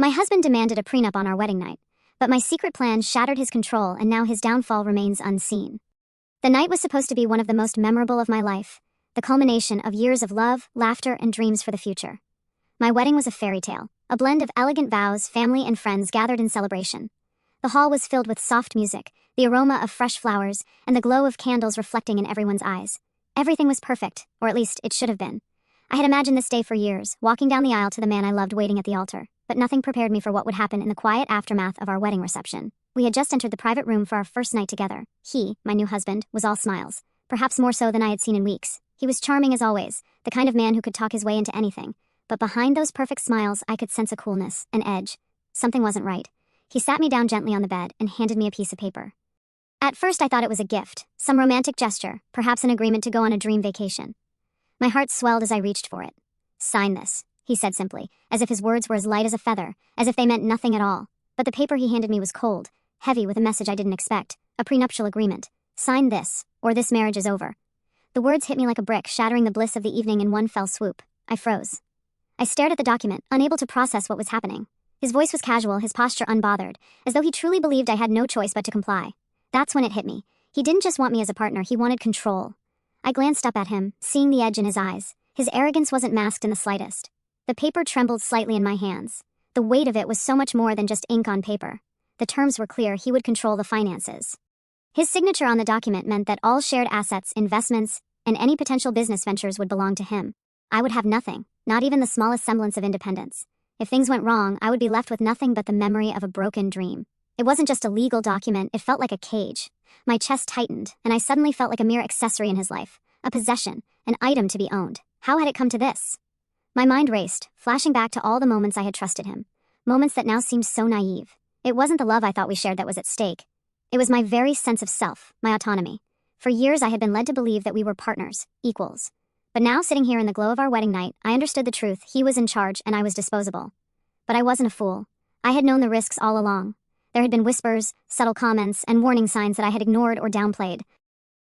My husband demanded a prenup on our wedding night, but my secret plan shattered his control and now his downfall remains unseen. The night was supposed to be one of the most memorable of my life, the culmination of years of love, laughter, and dreams for the future. My wedding was a fairy tale, a blend of elegant vows, family, and friends gathered in celebration. The hall was filled with soft music, the aroma of fresh flowers, and the glow of candles reflecting in everyone's eyes. Everything was perfect, or at least it should have been. I had imagined this day for years, walking down the aisle to the man I loved waiting at the altar, but nothing prepared me for what would happen in the quiet aftermath of our wedding reception. We had just entered the private room for our first night together. He, my new husband, was all smiles, perhaps more so than I had seen in weeks. He was charming as always, the kind of man who could talk his way into anything. But behind those perfect smiles, I could sense a coolness, an edge. Something wasn't right. He sat me down gently on the bed and handed me a piece of paper. At first I thought it was a gift, some romantic gesture, perhaps an agreement to go on a dream vacation. My heart swelled as I reached for it. "Sign this," he said simply, as if his words were as light as a feather, as if they meant nothing at all. But the paper he handed me was cold, heavy with a message I didn't expect, a prenuptial agreement. "Sign this, or this marriage is over." The words hit me like a brick, shattering the bliss of the evening in one fell swoop. I froze. I stared at the document, unable to process what was happening. His voice was casual, his posture unbothered, as though he truly believed I had no choice but to comply. That's when it hit me. He didn't just want me as a partner, he wanted control. I glanced up at him, seeing the edge in his eyes. His arrogance wasn't masked in the slightest. The paper trembled slightly in my hands. The weight of it was so much more than just ink on paper. The terms were clear, he would control the finances. His signature on the document meant that all shared assets, investments, and any potential business ventures would belong to him. I would have nothing, not even the smallest semblance of independence. If things went wrong, I would be left with nothing but the memory of a broken dream. It wasn't just a legal document, it felt like a cage. My chest tightened, and I suddenly felt like a mere accessory in his life, a possession, an item to be owned. How had it come to this? My mind raced, flashing back to all the moments I had trusted him, moments that now seemed so naive. It wasn't the love I thought we shared that was at stake. It was my very sense of self, my autonomy. For years I had been led to believe that we were partners, equals. But now, sitting here in the glow of our wedding night, I understood the truth. He was in charge and I was disposable. But I wasn't a fool. I had known the risks all along. There had been whispers, subtle comments, and warning signs that I had ignored or downplayed.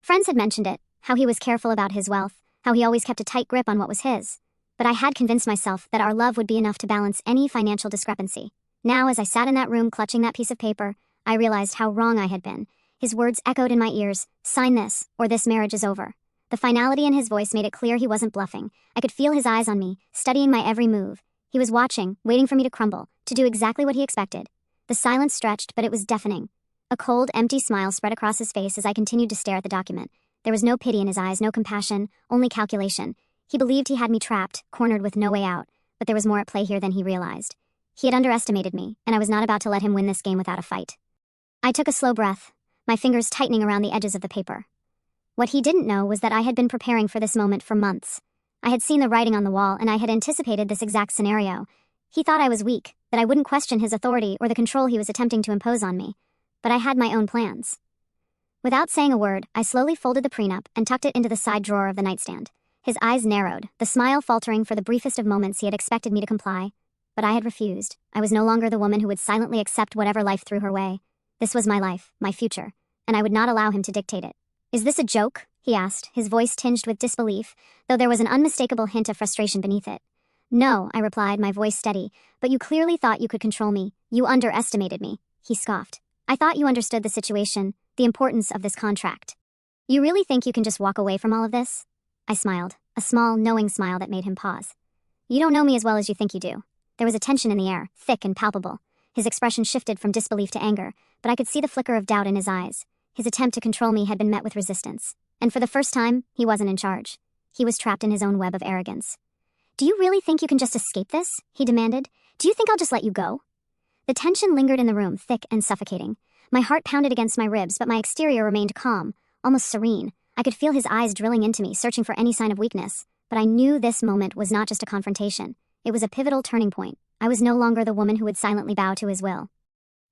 Friends had mentioned it, how he was careful about his wealth, how he always kept a tight grip on what was his. But I had convinced myself that our love would be enough to balance any financial discrepancy. Now, as I sat in that room clutching that piece of paper, I realized how wrong I had been. His words echoed in my ears, "Sign this, or this marriage is over." The finality in his voice made it clear he wasn't bluffing. I could feel his eyes on me, studying my every move. He was watching, waiting for me to crumble, to do exactly what he expected. The silence stretched, but it was deafening. A cold, empty smile spread across his face as I continued to stare at the document. There was no pity in his eyes, no compassion, only calculation. He believed he had me trapped, cornered with no way out, but there was more at play here than he realized. He had underestimated me, and I was not about to let him win this game without a fight. I took a slow breath, my fingers tightening around the edges of the paper. What he didn't know was that I had been preparing for this moment for months. I had seen the writing on the wall, and I had anticipated this exact scenario. He thought I was weak, that I wouldn't question his authority or the control he was attempting to impose on me. But I had my own plans. Without saying a word, I slowly folded the prenup and tucked it into the side drawer of the nightstand. His eyes narrowed, the smile faltering for the briefest of moments. He had expected me to comply. But I had refused. I was no longer the woman who would silently accept whatever life threw her way. This was my life, my future, and I would not allow him to dictate it. "Is this a joke?" he asked, his voice tinged with disbelief, though there was an unmistakable hint of frustration beneath it. "No," I replied, my voice steady, "but you clearly thought you could control me. You underestimated me," he scoffed. "I thought you understood the situation, the importance of this contract. You really think you can just walk away from all of this?" I smiled, a small, knowing smile that made him pause. "You don't know me as well as you think you do." There was a tension in the air, thick and palpable. His expression shifted from disbelief to anger, but I could see the flicker of doubt in his eyes. His attempt to control me had been met with resistance. And for the first time, he wasn't in charge. He was trapped in his own web of arrogance. "Do you really think you can just escape this?" he demanded. "Do you think I'll just let you go?" The tension lingered in the room, thick and suffocating. My heart pounded against my ribs, but my exterior remained calm, almost serene. I could feel his eyes drilling into me, searching for any sign of weakness. But I knew this moment was not just a confrontation. It was a pivotal turning point. I was no longer the woman who would silently bow to his will.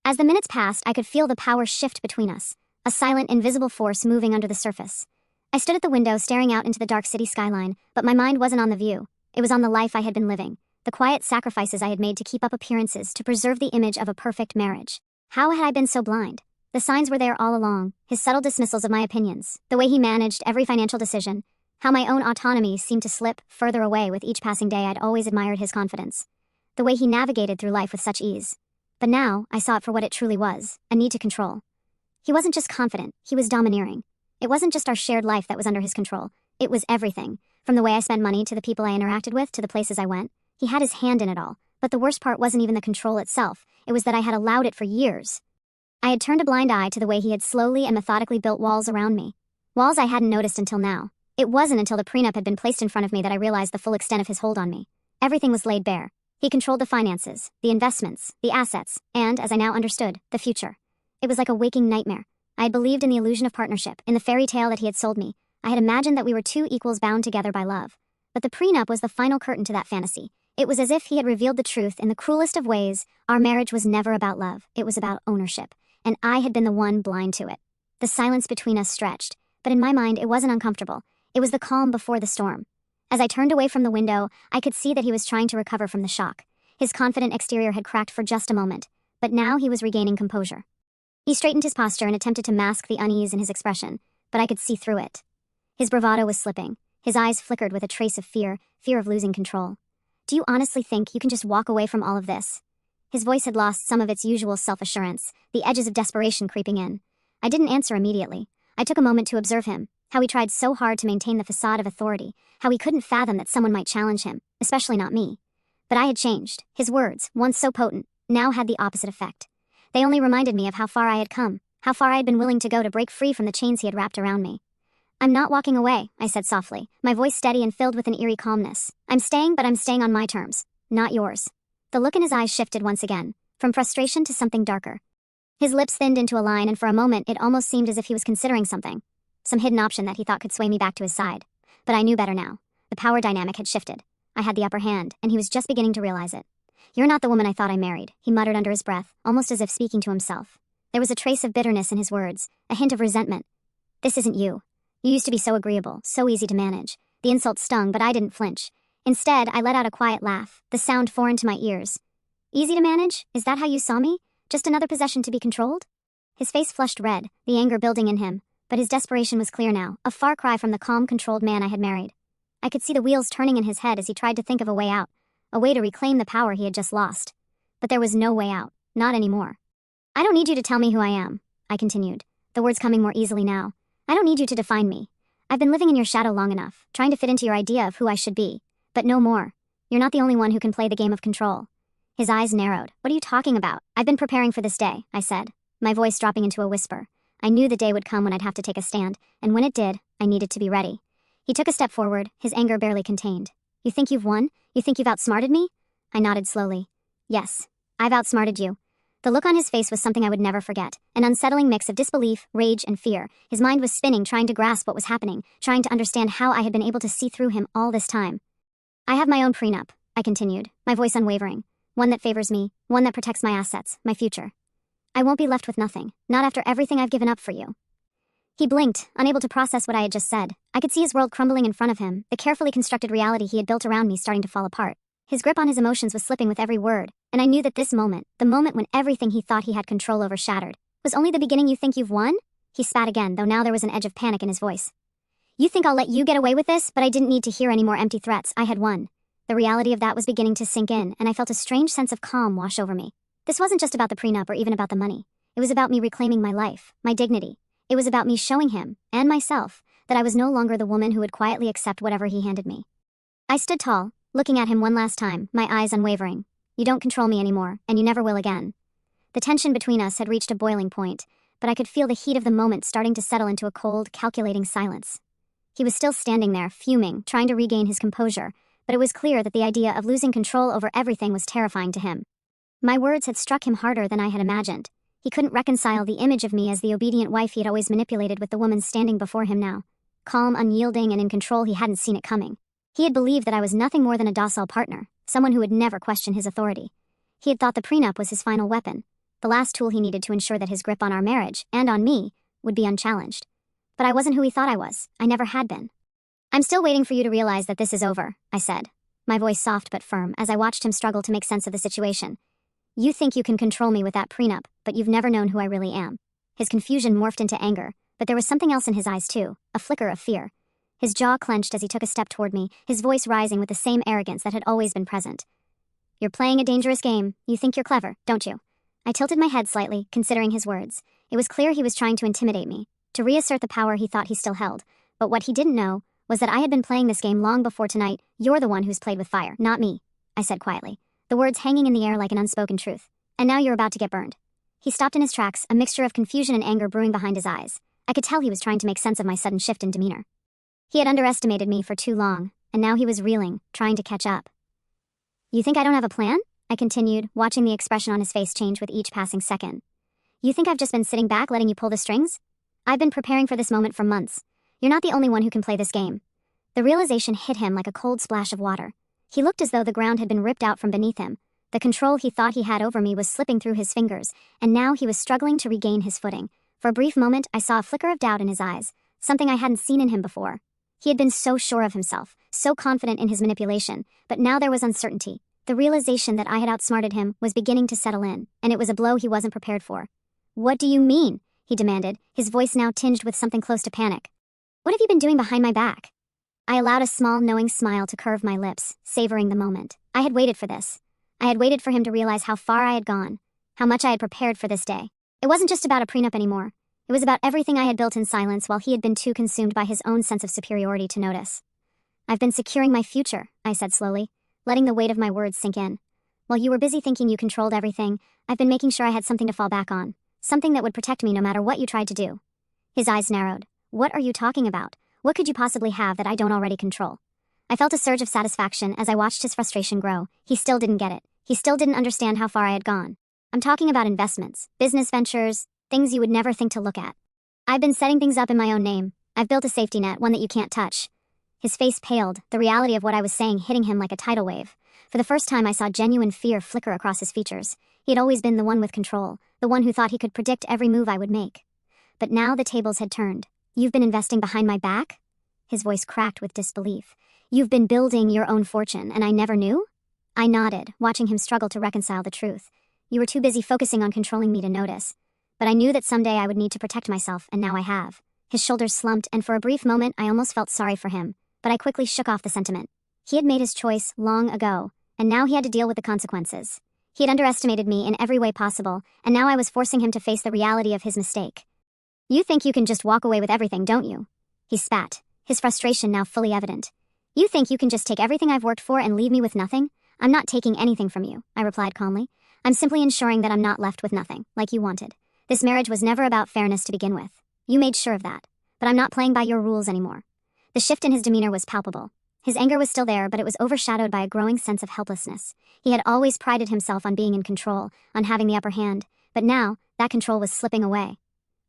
As the minutes passed, I could feel the power shift between us, a silent, invisible force moving under the surface. I stood at the window, staring out into the dark city skyline, but my mind wasn't on the view. It was on the life I had been living, the quiet sacrifices I had made to keep up appearances, to preserve the image of a perfect marriage. How had I been so blind? The signs were there all along, his subtle dismissals of my opinions, the way he managed every financial decision, how my own autonomy seemed to slip further away with each passing day. I'd always admired his confidence. the way he navigated through life with such ease. But now, I saw it for what it truly was, a need to control. He wasn't just confident, he was domineering. It wasn't just our shared life that was under his control. It was everything. From the way I spent money to the people I interacted with to the places I went. He had his hand in it all. But the worst part wasn't even the control itself. It was that I had allowed it for years. I had turned a blind eye to the way he had slowly and methodically built walls around me. Walls I hadn't noticed until now. It wasn't until the prenup had been placed in front of me that I realized the full extent of his hold on me. Everything was laid bare. He controlled the finances, the investments, the assets, and, as I now understood, the future. It was like a waking nightmare. I had believed in the illusion of partnership, in the fairy tale that he had sold me. I had imagined that we were two equals bound together by love. But the prenup was the final curtain to that fantasy. It was as if he had revealed the truth in the cruelest of ways. Our marriage was never about love. It was about ownership. And I had been the one blind to it. The silence between us stretched. But in my mind, it wasn't uncomfortable. It was the calm before the storm. As I turned away from the window, I could see that he was trying to recover from the shock. His confident exterior had cracked for just a moment. But now he was regaining composure. He straightened his posture and attempted to mask the unease in his expression, but I could see through it. His bravado was slipping. His eyes flickered with a trace of fear of losing control. Do you honestly think you can just walk away from all of this? His voice had lost some of its usual self-assurance, the edges of desperation creeping in. I didn't answer immediately. I took a moment to observe him, how he tried so hard to maintain the facade of authority, how he couldn't fathom that someone might challenge him, especially not me. But I had changed. His words, once so potent, now had the opposite effect. They only reminded me of how far I had come, how far I had been willing to go to break free from the chains he had wrapped around me. I'm not walking away, I said softly, my voice steady and filled with an eerie calmness. I'm staying, but I'm staying on my terms, not yours. The look in his eyes shifted once again, from frustration to something darker. His lips thinned into a line, and for a moment it almost seemed as if he was considering something, some hidden option that he thought could sway me back to his side. But I knew better now. The power dynamic had shifted. I had the upper hand, and he was just beginning to realize it. You're not the woman I thought I married, he muttered under his breath, almost as if speaking to himself. There was a trace of bitterness in his words, a hint of resentment. This isn't you. You used to be so agreeable, so easy to manage. The insult stung, but I didn't flinch. Instead, I let out a quiet laugh, the sound foreign to my ears. Easy to manage? Is that how you saw me? Just another possession to be controlled? His face flushed red, the anger building in him, but his desperation was clear now, a far cry from the calm, controlled man I had married. I could see the wheels turning in his head as he tried to think of a way out, a way to reclaim the power he had just lost. But there was no way out, not anymore. I don't need you to tell me who I am, I continued, the words coming more easily now. I don't need you to define me. I've been living in your shadow long enough, trying to fit into your idea of who I should be. But no more. You're not the only one who can play the game of control. His eyes narrowed. What are you talking about? I've been preparing for this day, I said, my voice dropping into a whisper. I knew the day would come when I'd have to take a stand, and when it did, I needed to be ready. He took a step forward, his anger barely contained. You think you've won? You think you've outsmarted me? I nodded slowly. Yes, I've outsmarted you. The look on his face was something I would never forget, an unsettling mix of disbelief, rage, and fear. His mind was spinning, trying to grasp what was happening, trying to understand how I had been able to see through him all this time. I have my own prenup, I continued, my voice unwavering. One that favors me, one that protects my assets, my future. I won't be left with nothing, not after everything I've given up for you. He blinked, unable to process what I had just said. I could see his world crumbling in front of him, the carefully constructed reality he had built around me starting to fall apart. His grip on his emotions was slipping with every word, and I knew that this moment, the moment when everything he thought he had control over shattered, was only the beginning. You think you've won? He spat again, though now there was an edge of panic in his voice. You think I'll let you get away with this? But I didn't need to hear any more empty threats. I had won. The reality of that was beginning to sink in, and I felt a strange sense of calm wash over me. This wasn't just about the prenup or even about the money. It was about me reclaiming my life, my dignity. It was about me showing him, and myself, that I was no longer the woman who would quietly accept whatever he handed me. I stood tall, looking at him one last time, my eyes unwavering. You don't control me anymore, and you never will again. The tension between us had reached a boiling point, but I could feel the heat of the moment starting to settle into a cold, calculating silence. He was still standing there, fuming, trying to regain his composure, but it was clear that the idea of losing control over everything was terrifying to him. My words had struck him harder than I had imagined. He couldn't reconcile the image of me as the obedient wife he had always manipulated with the woman standing before him now. Calm, unyielding, and in control, he hadn't seen it coming. He had believed that I was nothing more than a docile partner, someone who would never question his authority. He had thought the prenup was his final weapon, the last tool he needed to ensure that his grip on our marriage, and on me, would be unchallenged. But I wasn't who he thought I was. I never had been. I'm still waiting for you to realize that this is over, I said, my voice soft but firm as I watched him struggle to make sense of the situation. You think you can control me with that prenup, but you've never known who I really am. His confusion morphed into anger, but there was something else in his eyes too, a flicker of fear. His jaw clenched as he took a step toward me, his voice rising with the same arrogance that had always been present. You're playing a dangerous game. You think you're clever, don't you? I tilted my head slightly, considering his words. It was clear he was trying to intimidate me, to reassert the power he thought he still held. But what he didn't know was that I had been playing this game long before tonight. You're the one who's played with fire, not me, I said quietly, the words hanging in the air like an unspoken truth. And now you're about to get burned. He stopped in his tracks, a mixture of confusion and anger brewing behind his eyes. I could tell he was trying to make sense of my sudden shift in demeanor. He had underestimated me for too long, and now he was reeling, trying to catch up. You think I don't have a plan? I continued, watching the expression on his face change with each passing second. You think I've just been sitting back letting you pull the strings? I've been preparing for this moment for months. You're not the only one who can play this game. The realization hit him like a cold splash of water. He looked as though the ground had been ripped out from beneath him. The control he thought he had over me was slipping through his fingers, and now he was struggling to regain his footing. For a brief moment, I saw a flicker of doubt in his eyes, something I hadn't seen in him before. He had been so sure of himself, so confident in his manipulation, but now there was uncertainty. The realization that I had outsmarted him was beginning to settle in, and it was a blow he wasn't prepared for. What do you mean? He demanded, his voice now tinged with something close to panic. What have you been doing behind my back? I allowed a small, knowing smile to curve my lips, savoring the moment. I had waited for this. I had waited for him to realize how far I had gone, how much I had prepared for this day. It wasn't just about a prenup anymore. It was about everything I had built in silence while he had been too consumed by his own sense of superiority to notice. I've been securing my future, I said slowly, letting the weight of my words sink in. While you were busy thinking you controlled everything, I've been making sure I had something to fall back on, something that would protect me no matter what you tried to do. His eyes narrowed. What are you talking about? What could you possibly have that I don't already control? I felt a surge of satisfaction as I watched his frustration grow. He still didn't get it. He still didn't understand how far I had gone. I'm talking about investments, business ventures, things you would never think to look at. I've been setting things up in my own name. I've built a safety net, one that you can't touch. His face paled, the reality of what I was saying hitting him like a tidal wave. For the first time, I saw genuine fear flicker across his features. He had always been the one with control, the one who thought he could predict every move I would make. But now the tables had turned. You've been investing behind my back? His voice cracked with disbelief. You've been building your own fortune, and I never knew? I nodded, watching him struggle to reconcile the truth. You were too busy focusing on controlling me to notice. But I knew that someday I would need to protect myself, and now I have. His shoulders slumped, and for a brief moment I almost felt sorry for him. But I quickly shook off the sentiment. He had made his choice long ago, and now he had to deal with the consequences. He had underestimated me in every way possible, and now I was forcing him to face the reality of his mistake. You think you can just walk away with everything, don't you? He spat, his frustration now fully evident. You think you can just take everything I've worked for and leave me with nothing? I'm not taking anything from you, I replied calmly. I'm simply ensuring that I'm not left with nothing, like you wanted. This marriage was never about fairness to begin with. You made sure of that. But I'm not playing by your rules anymore. The shift in his demeanor was palpable. His anger was still there, but it was overshadowed by a growing sense of helplessness. He had always prided himself on being in control, on having the upper hand, but now, that control was slipping away.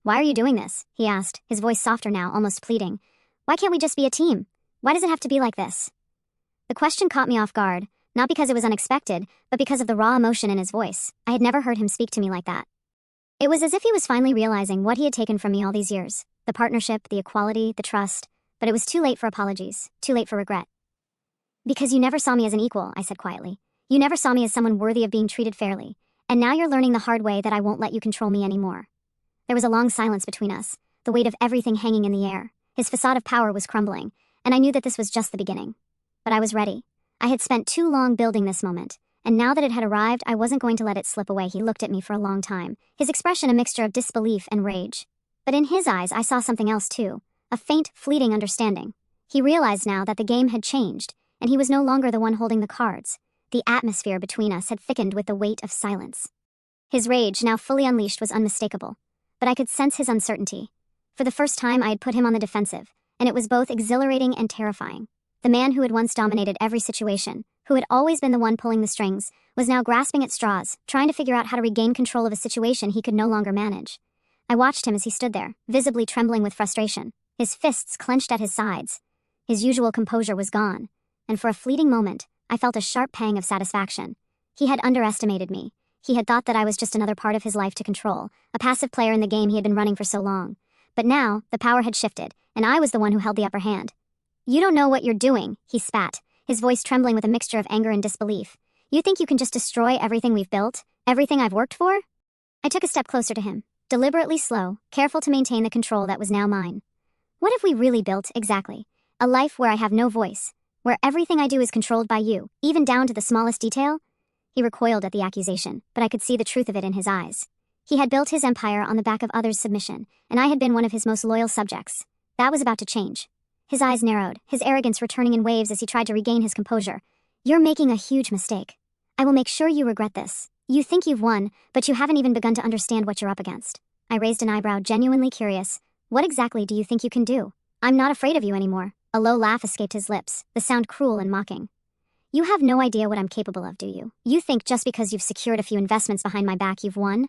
Why are you doing this? He asked, his voice softer now, almost pleading. Why can't we just be a team? Why does it have to be like this? The question caught me off guard, not because it was unexpected, but because of the raw emotion in his voice. I had never heard him speak to me like that. It was as if he was finally realizing what he had taken from me all these years. The partnership, the equality, the trust. But it was too late for apologies, too late for regret. Because you never saw me as an equal, I said quietly. You never saw me as someone worthy of being treated fairly. And now you're learning the hard way that I won't let you control me anymore. There was a long silence between us, the weight of everything hanging in the air. His facade of power was crumbling, and I knew that this was just the beginning. But I was ready. I had spent too long building this moment, and now that it had arrived, I wasn't going to let it slip away. He looked at me for a long time, his expression a mixture of disbelief and rage. But in his eyes, I saw something else too. A faint, fleeting understanding. He realized now that the game had changed, and he was no longer the one holding the cards. The atmosphere between us had thickened with the weight of silence. His rage, now fully unleashed, was unmistakable, but I could sense his uncertainty. For the first time, I had put him on the defensive, and it was both exhilarating and terrifying. The man who had once dominated every situation, who had always been the one pulling the strings, was now grasping at straws, trying to figure out how to regain control of a situation he could no longer manage. I watched him as he stood there, visibly trembling with frustration, his fists clenched at his sides. His usual composure was gone, and for a fleeting moment, I felt a sharp pang of satisfaction. He had underestimated me. He had thought that I was just another part of his life to control, a passive player in the game he had been running for so long. But now, the power had shifted, and I was the one who held the upper hand. You don't know what you're doing, he spat, his voice trembling with a mixture of anger and disbelief. You think you can just destroy everything we've built? Everything I've worked for? I took a step closer to him, deliberately slow, careful to maintain the control that was now mine. What have we really built, exactly? A life where I have no voice, where everything I do is controlled by you, even down to the smallest detail? He recoiled at the accusation, but I could see the truth of it in his eyes. He had built his empire on the back of others' submission, and I had been one of his most loyal subjects. That was about to change. His eyes narrowed, his arrogance returning in waves as he tried to regain his composure. You're making a huge mistake. I will make sure you regret this. You think you've won, but you haven't even begun to understand what you're up against. I raised an eyebrow, genuinely curious. What exactly do you think you can do? I'm not afraid of you anymore. A low laugh escaped his lips, the sound cruel and mocking. You have no idea what I'm capable of, do you? You think just because you've secured a few investments behind my back you've won?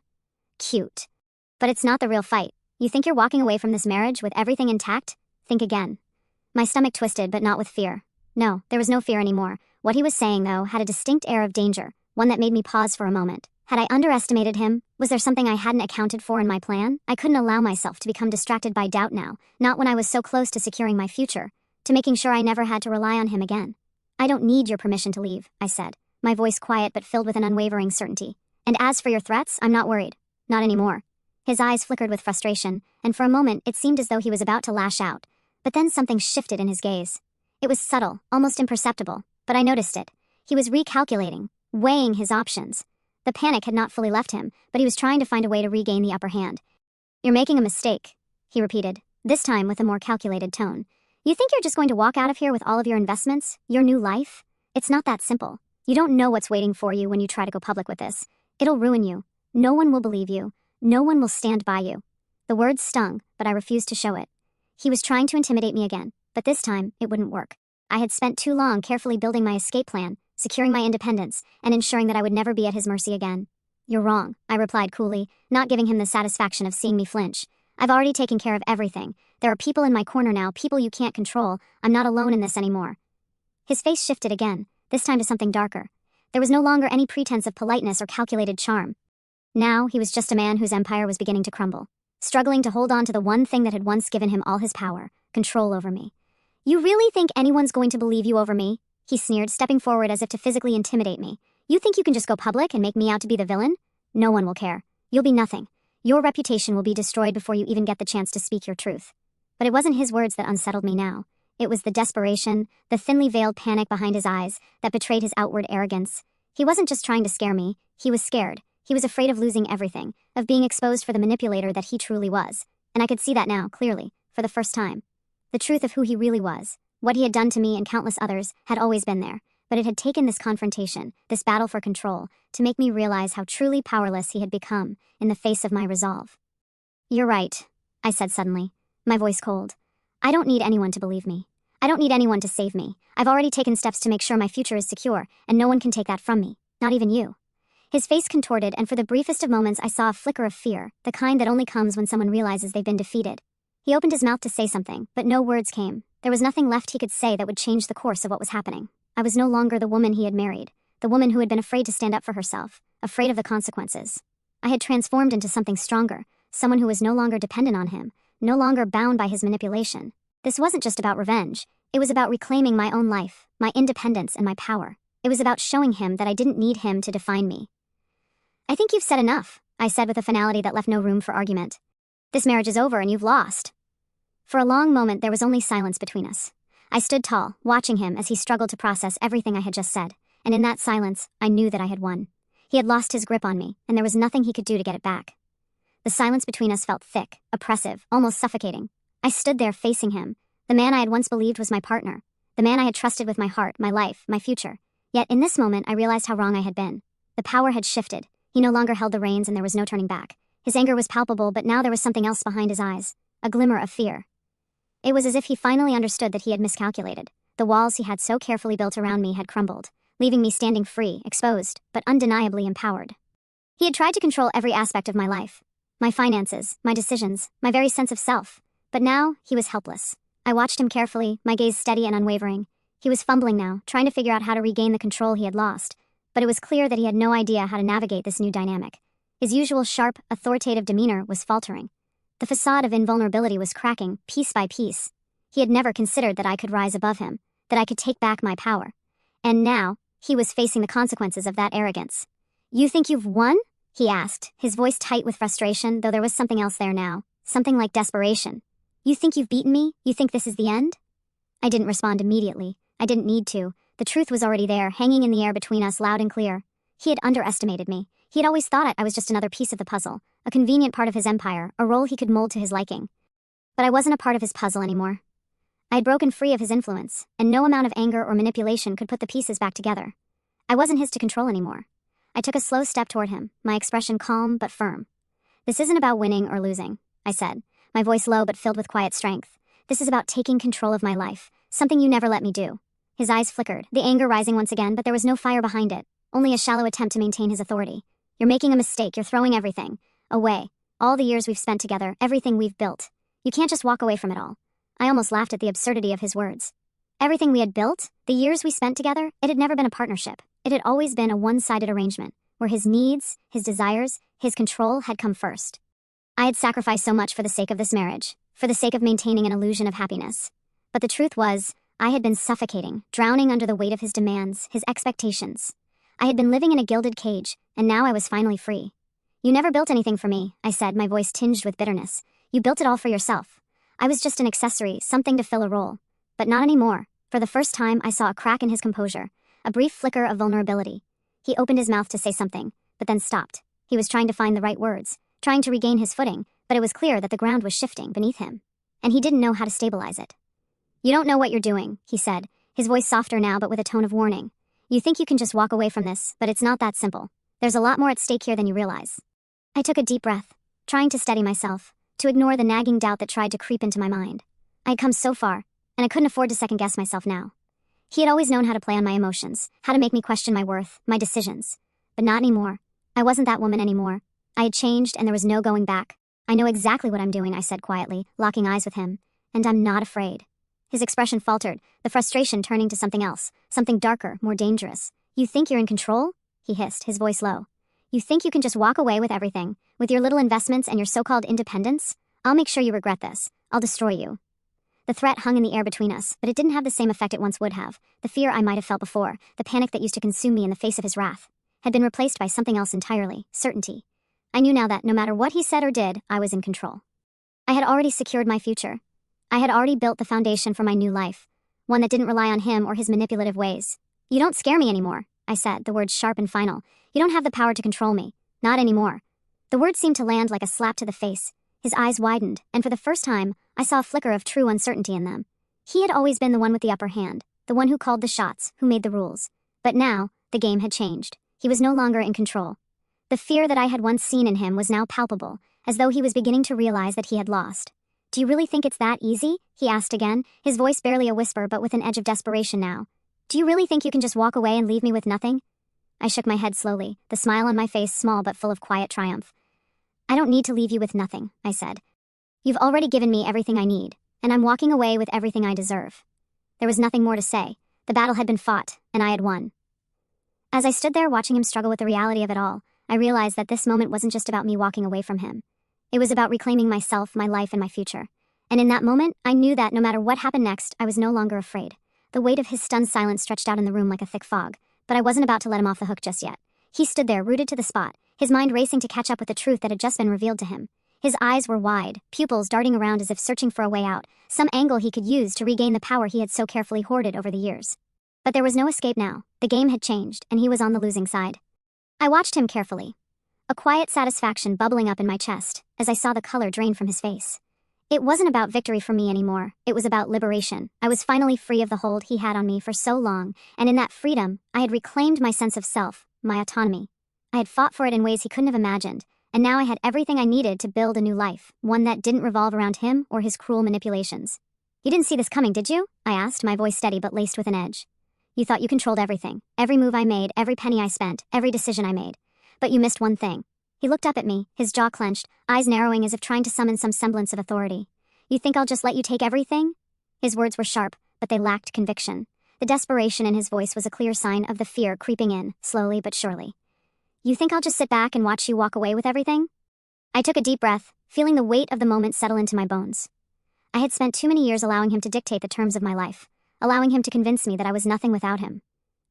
Cute. But it's not the real fight. You think you're walking away from this marriage with everything intact? Think again. My stomach twisted, but not with fear. No, there was no fear anymore. What he was saying, though, had a distinct air of danger, one that made me pause for a moment. Had I underestimated him? Was there something I hadn't accounted for in my plan? I couldn't allow myself to become distracted by doubt now, not when I was so close to securing my future, to making sure I never had to rely on him again. I don't need your permission to leave, I said, my voice quiet but filled with an unwavering certainty. And as for your threats, I'm not worried. Not anymore. His eyes flickered with frustration, and for a moment it seemed as though he was about to lash out. But then something shifted in his gaze. It was subtle, almost imperceptible, but I noticed it. He was recalculating, weighing his options. The panic had not fully left him, but he was trying to find a way to regain the upper hand. You're making a mistake, he repeated, this time with a more calculated tone. You think you're just going to walk out of here with all of your investments, your new life? It's not that simple. You don't know what's waiting for you when you try to go public with this. It'll ruin you. No one will believe you. No one will stand by you. The words stung, but I refused to show it. He was trying to intimidate me again, but this time it wouldn't work. I had spent too long carefully building my escape plan, securing my independence, and ensuring that I would never be at his mercy again. You're wrong, I replied coolly, not giving him the satisfaction of seeing me flinch. I've already taken care of everything. There are people in my corner now, people you can't control. I'm not alone in this anymore. His face shifted again, this time to something darker. There was no longer any pretense of politeness or calculated charm. Now he was just a man whose empire was beginning to crumble, struggling to hold on to the one thing that had once given him all his power, control over me. You really think anyone's going to believe you over me? He sneered, stepping forward as if to physically intimidate me. You think you can just go public and make me out to be the villain? No one will care. You'll be nothing. Your reputation will be destroyed before you even get the chance to speak your truth. But it wasn't his words that unsettled me now. It was the desperation, the thinly veiled panic behind his eyes that betrayed his outward arrogance. He wasn't just trying to scare me. He was scared. He was afraid of losing everything, of being exposed for the manipulator that he truly was. And I could see that now, clearly, for the first time. The truth of who he really was, what he had done to me and countless others, had always been there. But it had taken this confrontation, this battle for control, to make me realize how truly powerless he had become in the face of my resolve. You're right, I said suddenly, my voice cold. I don't need anyone to believe me. I don't need anyone to save me. I've already taken steps to make sure my future is secure, and no one can take that from me, not even you. His face contorted, and for the briefest of moments I saw a flicker of fear, the kind that only comes when someone realizes they've been defeated. He opened his mouth to say something, but no words came. There was nothing left he could say that would change the course of what was happening. I was no longer the woman he had married, the woman who had been afraid to stand up for herself, afraid of the consequences. I had transformed into something stronger, someone who was no longer dependent on him, no longer bound by his manipulation. This wasn't just about revenge. It was about reclaiming my own life, my independence, and my power. It was about showing him that I didn't need him to define me. I think you've said enough, I said with a finality that left no room for argument. This marriage is over and you've lost. For a long moment there was only silence between us. I stood tall, watching him as he struggled to process everything I had just said, and in that silence, I knew that I had won. He had lost his grip on me, and there was nothing he could do to get it back. The silence between us felt thick, oppressive, almost suffocating. I stood there facing him, the man I had once believed was my partner, the man I had trusted with my heart, my life, my future. Yet in this moment I realized how wrong I had been. The power had shifted. He no longer held the reins and there was no turning back. His anger was palpable, but now there was something else behind his eyes, a glimmer of fear. It was as if he finally understood that he had miscalculated. The walls he had so carefully built around me had crumbled, leaving me standing free, exposed, but undeniably empowered. He had tried to control every aspect of my life. My finances, my decisions, my very sense of self. But now, he was helpless. I watched him carefully, my gaze steady and unwavering. He was fumbling now, trying to figure out how to regain the control he had lost. But it was clear that he had no idea how to navigate this new dynamic. His usual sharp, authoritative demeanor was faltering. The facade of invulnerability was cracking, piece by piece. He had never considered that I could rise above him, that I could take back my power. And now, he was facing the consequences of that arrogance. You think you've won? He asked, his voice tight with frustration, though there was something else there now, something like desperation. You think you've beaten me? You think this is the end? I didn't respond immediately. I didn't need to. The truth was already there, hanging in the air between us loud and clear. He had underestimated me. He had always thought I was just another piece of the puzzle, a convenient part of his empire, a role he could mold to his liking. But I wasn't a part of his puzzle anymore. I had broken free of his influence, and no amount of anger or manipulation could put the pieces back together. I wasn't his to control anymore. I took a slow step toward him, my expression calm but firm. "This isn't about winning or losing," I said, my voice low but filled with quiet strength. "This is about taking control of my life, something you never let me do." His eyes flickered, the anger rising once again, but there was no fire behind it, only a shallow attempt to maintain his authority. "You're making a mistake. You're throwing everything away. All the years we've spent together, everything we've built. You can't just walk away from it all." I almost laughed at the absurdity of his words. Everything we had built, the years we spent together, it had never been a partnership. It had always been a one-sided arrangement, where his needs, his desires, his control had come first. I had sacrificed so much for the sake of this marriage, for the sake of maintaining an illusion of happiness. But the truth was, I had been suffocating, drowning under the weight of his demands, his expectations. I had been living in a gilded cage, and now I was finally free. "You never built anything for me," I said, my voice tinged with bitterness. "You built it all for yourself. I was just an accessory, something to fill a role. But not anymore." For the first time, I saw a crack in his composure, a brief flicker of vulnerability. He opened his mouth to say something, but then stopped. He was trying to find the right words, trying to regain his footing, but it was clear that the ground was shifting beneath him, and he didn't know how to stabilize it. "You don't know what you're doing," he said, his voice softer now but with a tone of warning. "You think you can just walk away from this, but it's not that simple. There's a lot more at stake here than you realize." I took a deep breath, trying to steady myself, to ignore the nagging doubt that tried to creep into my mind. I had come so far, and I couldn't afford to second-guess myself now. He had always known how to play on my emotions, how to make me question my worth, my decisions. But not anymore. I wasn't that woman anymore. I had changed, and there was no going back. "I know exactly what I'm doing," I said quietly, locking eyes with him. "And I'm not afraid." His expression faltered, the frustration turning to something else, something darker, more dangerous. "You think you're in control?" he hissed, his voice low. "You think you can just walk away with everything, with your little investments and your so-called independence? I'll make sure you regret this. I'll destroy you." The threat hung in the air between us, but it didn't have the same effect it once would have. The fear I might have felt before, the panic that used to consume me in the face of his wrath, had been replaced by something else entirely, certainty. I knew now that, no matter what he said or did, I was in control. I had already secured my future. I had already built the foundation for my new life, one that didn't rely on him or his manipulative ways. "You don't scare me anymore," I said, the words sharp and final. "You don't have the power to control me. Not anymore." The words seemed to land like a slap to the face. His eyes widened, and for the first time, I saw a flicker of true uncertainty in them. He had always been the one with the upper hand, the one who called the shots, who made the rules. But now, the game had changed. He was no longer in control. The fear that I had once seen in him was now palpable, as though he was beginning to realize that he had lost. "Do you really think it's that easy?" he asked again, his voice barely a whisper but with an edge of desperation now. "Do you really think you can just walk away and leave me with nothing?" I shook my head slowly, the smile on my face small but full of quiet triumph. "I don't need to leave you with nothing," I said. "You've already given me everything I need, and I'm walking away with everything I deserve." There was nothing more to say. The battle had been fought, and I had won. As I stood there watching him struggle with the reality of it all, I realized that this moment wasn't just about me walking away from him. It was about reclaiming myself, my life, and my future. And in that moment, I knew that no matter what happened next, I was no longer afraid. The weight of his stunned silence stretched out in the room like a thick fog, but I wasn't about to let him off the hook just yet. He stood there, rooted to the spot, his mind racing to catch up with the truth that had just been revealed to him. His eyes were wide, pupils darting around as if searching for a way out, some angle he could use to regain the power he had so carefully hoarded over the years. But there was no escape now. The game had changed, and he was on the losing side. I watched him carefully, a quiet satisfaction bubbling up in my chest as I saw the color drain from his face. It wasn't about victory for me anymore. It was about liberation. I was finally free of the hold he had on me for so long, and in that freedom, I had reclaimed my sense of self, my autonomy. I had fought for it in ways he couldn't have imagined, and now I had everything I needed to build a new life, one that didn't revolve around him or his cruel manipulations. "You didn't see this coming, did you?" I asked, my voice steady but laced with an edge. "You thought you controlled everything, every move I made, every penny I spent, every decision I made. But you missed one thing." He looked up at me, his jaw clenched, eyes narrowing as if trying to summon some semblance of authority. "You think I'll just let you take everything?" His words were sharp, but they lacked conviction. The desperation in his voice was a clear sign of the fear creeping in, slowly but surely. "You think I'll just sit back and watch you walk away with everything?" I took a deep breath, feeling the weight of the moment settle into my bones. I had spent too many years allowing him to dictate the terms of my life, allowing him to convince me that I was nothing without him.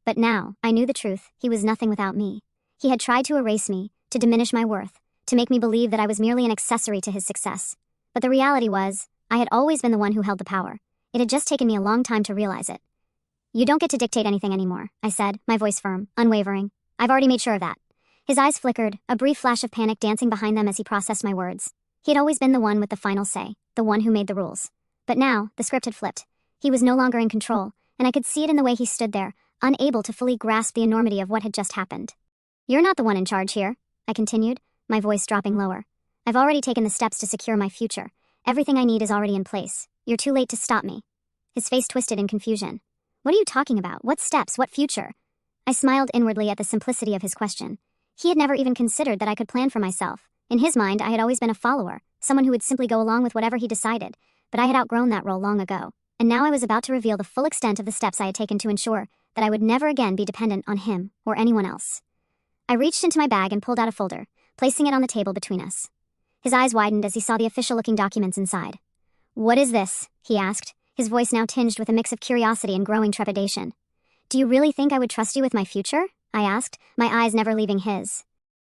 But now, I knew the truth. He was nothing without me. He had tried to erase me, to diminish my worth, to make me believe that I was merely an accessory to his success. But the reality was, I had always been the one who held the power. It had just taken me a long time to realize it. "You don't get to dictate anything anymore," I said, my voice firm, unwavering. I've already made sure of that. His eyes flickered, a brief flash of panic dancing behind them as he processed my words. He had always been the one with the final say, the one who made the rules. But now, the script had flipped. He was no longer in control, and I could see it in the way he stood there, unable to fully grasp the enormity of what had just happened. You're not the one in charge here, I continued, my voice dropping lower. I've already taken the steps to secure my future. Everything I need is already in place. You're too late to stop me. His face twisted in confusion. What are you talking about? What steps? What future? I smiled inwardly at the simplicity of his question. He had never even considered that I could plan for myself. In his mind, I had always been a follower, someone who would simply go along with whatever he decided, but I had outgrown that role long ago, and now I was about to reveal the full extent of the steps I had taken to ensure that I would never again be dependent on him or anyone else. I reached into my bag and pulled out a folder, placing it on the table between us. His eyes widened as he saw the official-looking documents inside. What is this? He asked, his voice now tinged with a mix of curiosity and growing trepidation. Do you really think I would trust you with my future? I asked, my eyes never leaving his.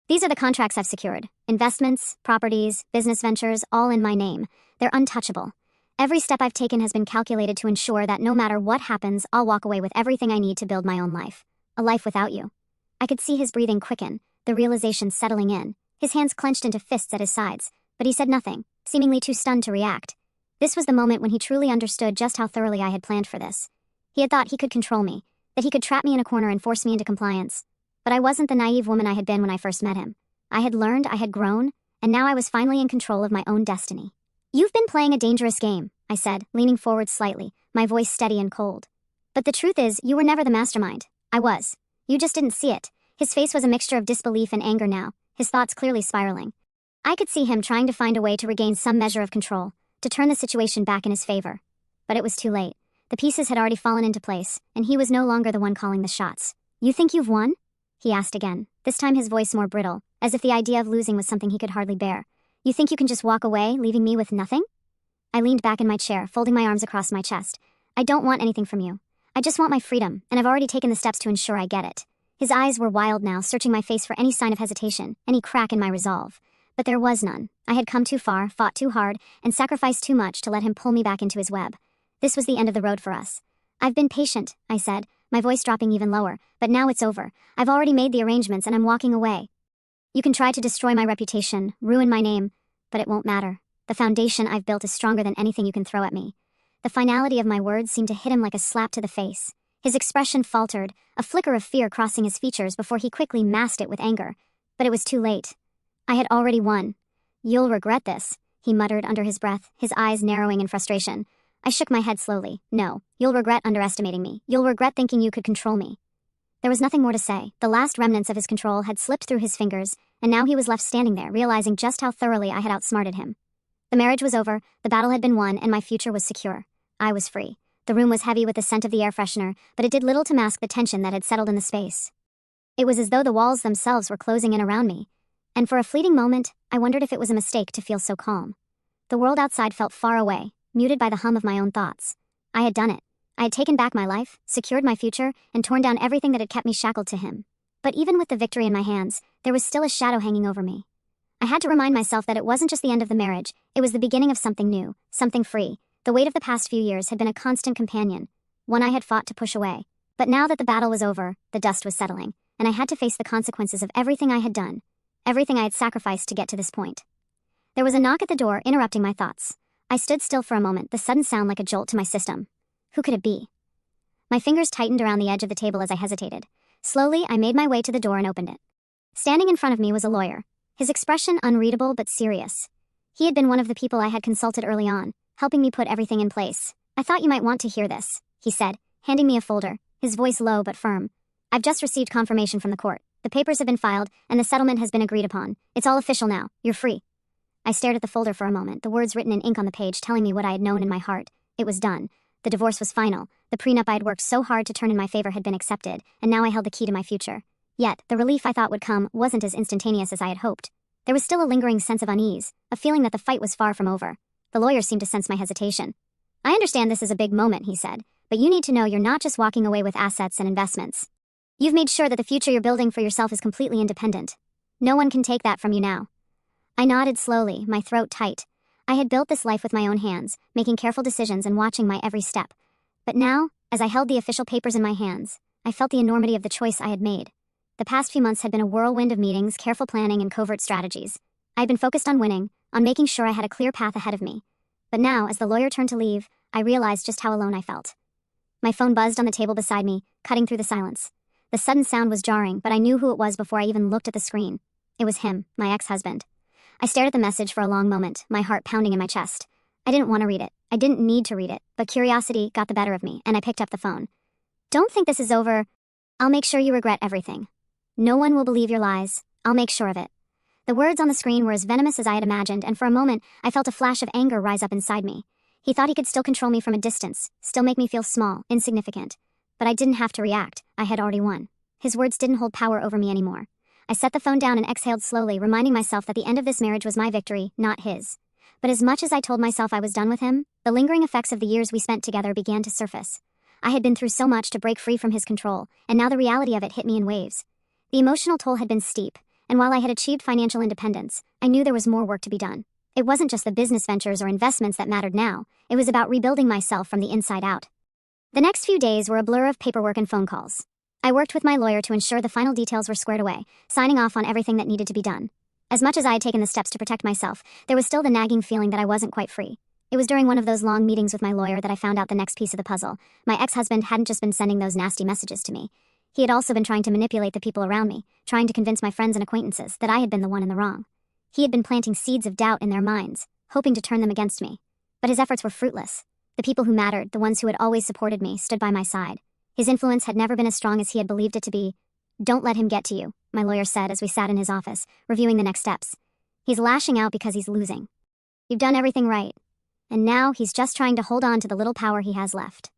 These are the contracts I've secured. Investments, properties, business ventures, all in my name. They're untouchable. Every step I've taken has been calculated to ensure that no matter what happens, I'll walk away with everything I need to build my own life. A life without you. I could see his breathing quicken, the realization settling in. His hands clenched into fists at his sides, but he said nothing, seemingly too stunned to react. This was the moment when he truly understood just how thoroughly I had planned for this. He had thought he could control me, that he could trap me in a corner and force me into compliance. But I wasn't the naive woman I had been when I first met him. I had learned, I had grown, and now I was finally in control of my own destiny. You've been playing a dangerous game, I said, leaning forward slightly, my voice steady and cold. But the truth is, you were never the mastermind. I was. You just didn't see it. His face was a mixture of disbelief and anger now, his thoughts clearly spiraling. I could see him trying to find a way to regain some measure of control, to turn the situation back in his favor. But it was too late. The pieces had already fallen into place, and he was no longer the one calling the shots. You think you've won? He asked again, this time his voice more brittle, as if the idea of losing was something he could hardly bear. You think you can just walk away, leaving me with nothing? I leaned back in my chair, folding my arms across my chest. I don't want anything from you. I just want my freedom, and I've already taken the steps to ensure I get it. His eyes were wild now, searching my face for any sign of hesitation, any crack in my resolve. But there was none. I had come too far, fought too hard, and sacrificed too much to let him pull me back into his web. This was the end of the road for us. I've been patient, I said, my voice dropping even lower, but now it's over. I've already made the arrangements and I'm walking away. You can try to destroy my reputation, ruin my name, but it won't matter. The foundation I've built is stronger than anything you can throw at me. The finality of my words seemed to hit him like a slap to the face. His expression faltered, a flicker of fear crossing his features before he quickly masked it with anger. But it was too late. I had already won. You'll regret this, he muttered under his breath, his eyes narrowing in frustration. I shook my head slowly. No, you'll regret underestimating me. You'll regret thinking you could control me. There was nothing more to say. The last remnants of his control had slipped through his fingers, and now he was left standing there, realizing just how thoroughly I had outsmarted him. The marriage was over, the battle had been won, and my future was secure. I was free. The room was heavy with the scent of the air freshener, but it did little to mask the tension that had settled in the space. It was as though the walls themselves were closing in around me, and for a fleeting moment, I wondered if it was a mistake to feel so calm. The world outside felt far away, muted by the hum of my own thoughts. I had done it. I had taken back my life, secured my future, and torn down everything that had kept me shackled to him. But even with the victory in my hands, there was still a shadow hanging over me. I had to remind myself that it wasn't just the end of the marriage, it was the beginning of something new, something free. The weight of the past few years had been a constant companion, one I had fought to push away. But now that the battle was over, the dust was settling, and I had to face the consequences of everything I had done, everything I had sacrificed to get to this point. There was a knock at the door, interrupting my thoughts. I stood still for a moment, the sudden sound like a jolt to my system. Who could it be? My fingers tightened around the edge of the table as I hesitated. Slowly, I made my way to the door and opened it. Standing in front of me was a lawyer, his expression unreadable but serious. He had been one of the people I had consulted early on, helping me put everything in place. I thought you might want to hear this, he said, handing me a folder, his voice low but firm. I've just received confirmation from the court. The papers have been filed, and the settlement has been agreed upon. It's all official now. You're free. I stared at the folder for a moment, the words written in ink on the page telling me what I had known in my heart. It was done. The divorce was final. The prenup I had worked so hard to turn in my favor had been accepted, and now I held the key to my future. Yet, the relief I thought would come wasn't as instantaneous as I had hoped. There was still a lingering sense of unease, a feeling that the fight was far from over. The lawyer seemed to sense my hesitation. I understand this is a big moment, he said, but you need to know you're not just walking away with assets and investments. You've made sure that the future you're building for yourself is completely independent. No one can take that from you now. I nodded slowly, my throat tight. I had built this life with my own hands, making careful decisions and watching my every step. But now, as I held the official papers in my hands, I felt the enormity of the choice I had made. The past few months had been a whirlwind of meetings, careful planning, and covert strategies. I had been focused on winning, on making sure I had a clear path ahead of me. But now, as the lawyer turned to leave, I realized just how alone I felt. My phone buzzed on the table beside me, cutting through the silence. The sudden sound was jarring, but I knew who it was before I even looked at the screen. It was him, my ex-husband. I stared at the message for a long moment, my heart pounding in my chest. I didn't want to read it. I didn't need to read it, but curiosity got the better of me, and I picked up the phone. "Don't think this is over. I'll make sure you regret everything. No one will believe your lies. I'll make sure of it." The words on the screen were as venomous as I had imagined, and for a moment, I felt a flash of anger rise up inside me. He thought he could still control me from a distance, still make me feel small, insignificant. But I didn't have to react. I had already won. His words didn't hold power over me anymore. I set the phone down and exhaled slowly, reminding myself that the end of this marriage was my victory, not his. But as much as I told myself I was done with him, the lingering effects of the years we spent together began to surface. I had been through so much to break free from his control, and now the reality of it hit me in waves. The emotional toll had been steep, and while I had achieved financial independence, I knew there was more work to be done. It wasn't just the business ventures or investments that mattered now. It was about rebuilding myself from the inside out. The next few days were a blur of paperwork and phone calls. I worked with my lawyer to ensure the final details were squared away, signing off on everything that needed to be done. As much as I had taken the steps to protect myself, there was still the nagging feeling that I wasn't quite free. It was during one of those long meetings with my lawyer that I found out the next piece of the puzzle. My ex-husband hadn't just been sending those nasty messages to me. He had also been trying to manipulate the people around me, trying to convince my friends and acquaintances that I had been the one in the wrong. He had been planting seeds of doubt in their minds, hoping to turn them against me. But his efforts were fruitless. The people who mattered, the ones who had always supported me, stood by my side. His influence had never been as strong as he had believed it to be. "Don't let him get to you," my lawyer said as we sat in his office, reviewing the next steps. "He's lashing out because he's losing. You've done everything right. And now he's just trying to hold on to the little power he has left."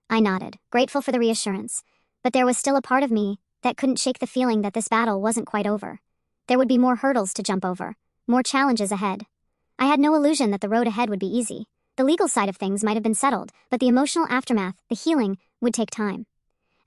I nodded, grateful for the reassurance. But there was still a part of me that couldn't shake the feeling that this battle wasn't quite over. There would be more hurdles to jump over, more challenges ahead. I had no illusion that the road ahead would be easy. The legal side of things might have been settled, but the emotional aftermath, the healing, would take time.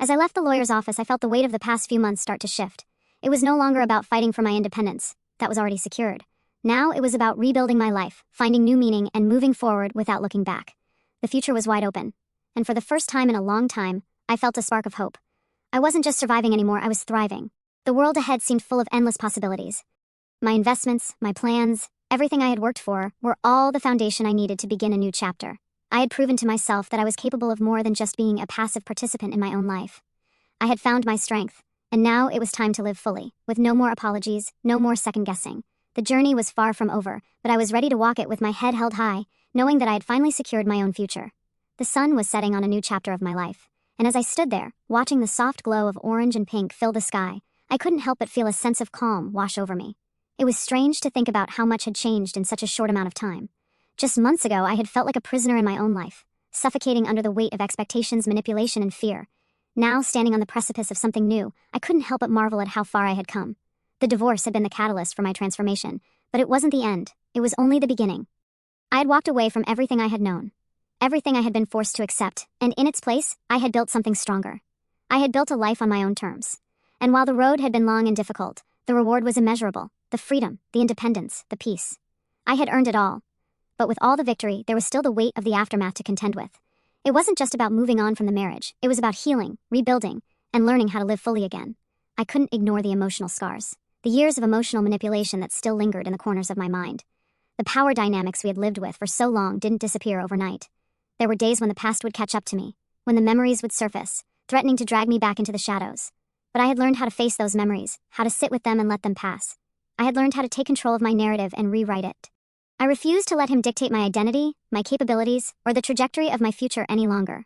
As I left the lawyer's office, I felt the weight of the past few months start to shift. It was no longer about fighting for my independence. That was already secured. Now it was about rebuilding my life, finding new meaning, and moving forward without looking back. The future was wide open. And for the first time in a long time, I felt a spark of hope. I wasn't just surviving anymore, I was thriving. The world ahead seemed full of endless possibilities. My investments, my plans, everything I had worked for, were all the foundation I needed to begin a new chapter. I had proven to myself that I was capable of more than just being a passive participant in my own life. I had found my strength, and now it was time to live fully, with no more apologies, no more second-guessing. The journey was far from over, but I was ready to walk it with my head held high, knowing that I had finally secured my own future. The sun was setting on a new chapter of my life, and as I stood there, watching the soft glow of orange and pink fill the sky, I couldn't help but feel a sense of calm wash over me. It was strange to think about how much had changed in such a short amount of time. Just months ago, I had felt like a prisoner in my own life, suffocating under the weight of expectations, manipulation, and fear. Now, standing on the precipice of something new, I couldn't help but marvel at how far I had come. The divorce had been the catalyst for my transformation, but it wasn't the end. It was only the beginning. I had walked away from everything I had known, everything I had been forced to accept, and in its place, I had built something stronger. I had built a life on my own terms. And while the road had been long and difficult, the reward was immeasurable. The freedom, the independence, the peace. I had earned it all. But with all the victory, there was still the weight of the aftermath to contend with. It wasn't just about moving on from the marriage. It was about healing, rebuilding, and learning how to live fully again. I couldn't ignore the emotional scars, the years of emotional manipulation that still lingered in the corners of my mind. The power dynamics we had lived with for so long didn't disappear overnight. There were days when the past would catch up to me, when the memories would surface, threatening to drag me back into the shadows. But I had learned how to face those memories, how to sit with them and let them pass. I had learned how to take control of my narrative and rewrite it. I refused to let him dictate my identity, my capabilities, or the trajectory of my future any longer.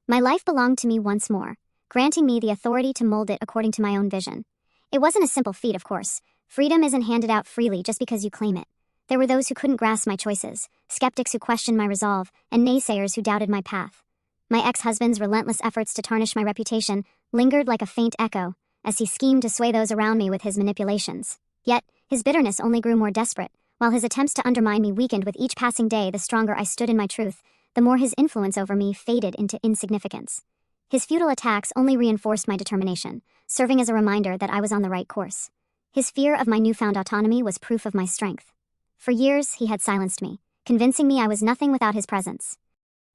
My life belonged to me once more, granting me the authority to mold it according to my own vision. It wasn't a simple feat, of course. Freedom isn't handed out freely just because you claim it. There were those who couldn't grasp my choices, skeptics who questioned my resolve, and naysayers who doubted my path. My ex-husband's relentless efforts to tarnish my reputation lingered like a faint echo, as he schemed to sway those around me with his manipulations. Yet, his bitterness only grew more desperate. While his attempts to undermine me weakened with each passing day, the stronger I stood in my truth, the more his influence over me faded into insignificance. His futile attacks only reinforced my determination, serving as a reminder that I was on the right course. His fear of my newfound autonomy was proof of my strength. For years, he had silenced me, convincing me I was nothing without his presence.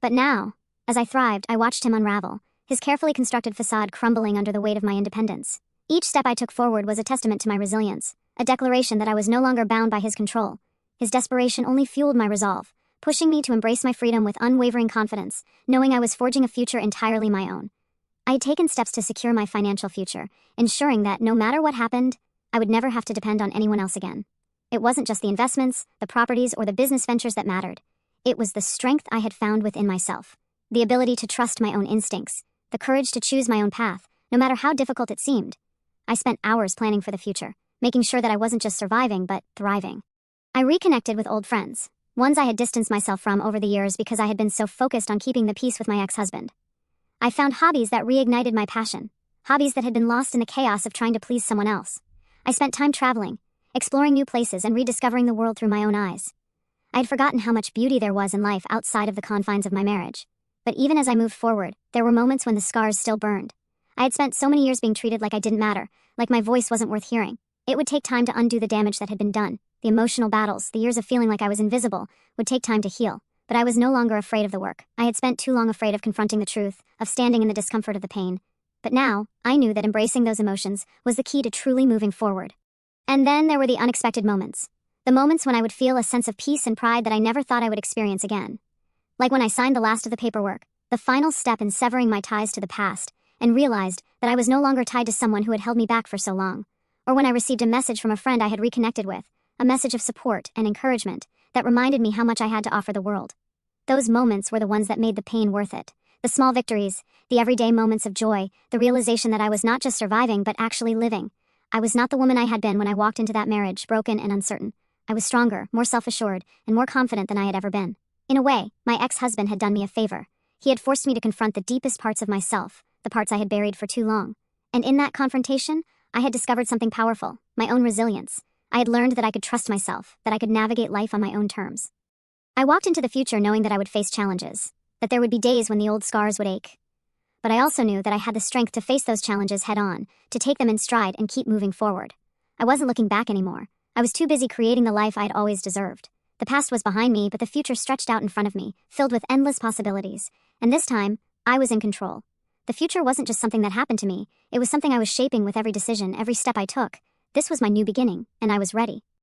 But now, as I thrived, I watched him unravel, his carefully constructed facade crumbling under the weight of my independence. Each step I took forward was a testament to my resilience, a declaration that I was no longer bound by his control. His desperation only fueled my resolve, pushing me to embrace my freedom with unwavering confidence, knowing I was forging a future entirely my own. I had taken steps to secure my financial future, ensuring that no matter what happened, I would never have to depend on anyone else again. It wasn't just the investments, the properties, or the business ventures that mattered. It was the strength I had found within myself, the ability to trust my own instincts, the courage to choose my own path, no matter how difficult it seemed. I spent hours planning for the future, making sure that I wasn't just surviving, but thriving. I reconnected with old friends, ones I had distanced myself from over the years because I had been so focused on keeping the peace with my ex-husband. I found hobbies that reignited my passion, hobbies that had been lost in the chaos of trying to please someone else. I spent time traveling, exploring new places, and rediscovering the world through my own eyes. I had forgotten how much beauty there was in life outside of the confines of my marriage. But even as I moved forward, there were moments when the scars still burned. I had spent so many years being treated like I didn't matter, like my voice wasn't worth hearing. It would take time to undo the damage that had been done. The emotional battles, the years of feeling like I was invisible, would take time to heal. But I was no longer afraid of the work. I had spent too long afraid of confronting the truth, of standing in the discomfort of the pain. But now, I knew that embracing those emotions was the key to truly moving forward. And then there were the unexpected moments. The moments when I would feel a sense of peace and pride that I never thought I would experience again. Like when I signed the last of the paperwork, the final step in severing my ties to the past, and realized that I was no longer tied to someone who had held me back for so long. Or when I received a message from a friend I had reconnected with, a message of support and encouragement that reminded me how much I had to offer the world. Those moments were the ones that made the pain worth it. The small victories, the everyday moments of joy, the realization that I was not just surviving but actually living. I was not the woman I had been when I walked into that marriage, broken and uncertain. I was stronger, more self-assured, and more confident than I had ever been. In a way, my ex-husband had done me a favor. He had forced me to confront the deepest parts of myself, the parts I had buried for too long. And in that confrontation, I had discovered something powerful, my own resilience. I had learned that I could trust myself, that I could navigate life on my own terms. I walked into the future knowing that I would face challenges, that there would be days when the old scars would ache. But I also knew that I had the strength to face those challenges head-on, to take them in stride and keep moving forward. I wasn't looking back anymore. I was too busy creating the life I had always deserved. The past was behind me, but the future stretched out in front of me, filled with endless possibilities. And this time, I was in control. The future wasn't just something that happened to me, it was something I was shaping with every decision, every step I took. This was my new beginning, and I was ready.